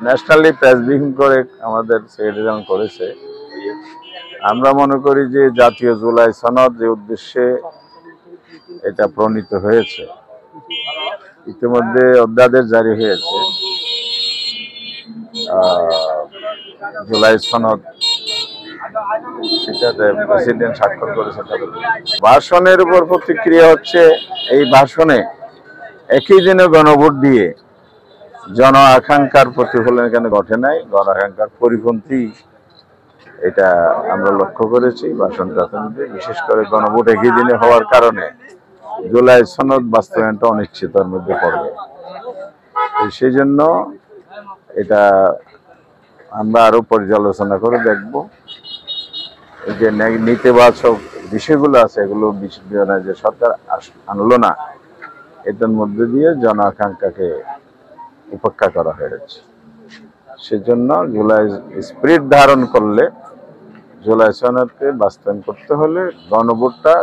Nationally press briefing করে আমাদের secretary করেছে। আমরা মনে করি যে জাতীয় জুলাই সনদ যে উদ্দেশ্যে এটা প্রণীত হয়েছে, ইতিমধ্যে অধ্যাদেশ জারি হয়েছে। জুলাই সনদ সেটাতে প্রেসিডেন্ট স্বাক্ষর করেছে। ভাষণের উপর প্রতিক্রিয়া হচ্ছে, এই ভাষণে একই দিনে গণভোট দিয়ে জন আকাঙ্ক্ষার প্রতিফলন এখানে ঘটে নাই, গণ আকাঙ্ক্ষার পরিপন্থী এটা আমরা লক্ষ্য করেছি। ভাষণটাতে বিশেষ করে গণভোট একই দিনে হওয়ার কারণে জুলাই সনদ বাস্তবায়নটা অনিশ্চিততার মধ্যে পড়বে। সেই জন্য এটা আমরা আরো পর্যালোচনা করে দেখব, যে নীতিবাচক বিষয়গুলো আছে এগুলো যে সরকার আনলো না, এটার মধ্যে দিয়ে জন আকাঙ্ক্ষাকে উপেক্ষা করা হয়েছে। সেজন্য জুলাই স্পিরিট ধারণ করলে, জুলাই সনদকে বাস্তবায়ন করতে হলে গণভোটটা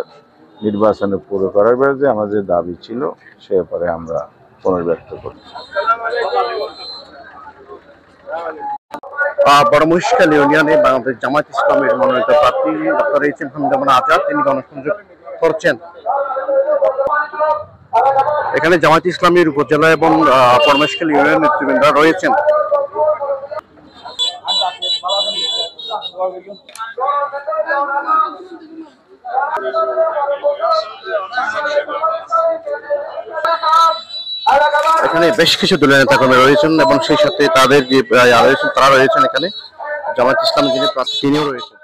নির্বাচনে পুরো করার ব্যাপারে আমাদের দাবি ছিল, সে ব্যাপারে আমরা পুনর্ব্যক্ত করছি। বড় মহিষখাল ইউনিয়নে বাংলাদেশ জামায়াত ইসলামের মনোনীত প্রার্থী ডক্টর এইচ.এম. হামিদুর আজাদ তিনি গণসংযোগ করছেন। এখানে জামায়াত ইসলামীর উপজেলা এবং বড় মহিষখাল ইউনিয়ন নেতৃবৃন্দরা রয়েছেন। এখানে বেশ কিছু দলীয় নেতাকর্মী রয়েছেন এবং সেই সাথে তাদের যে তারা রয়েছেন এখানে। জামায়াত ইসলামী যিনি প্রার্থী তিনিও রয়েছেন।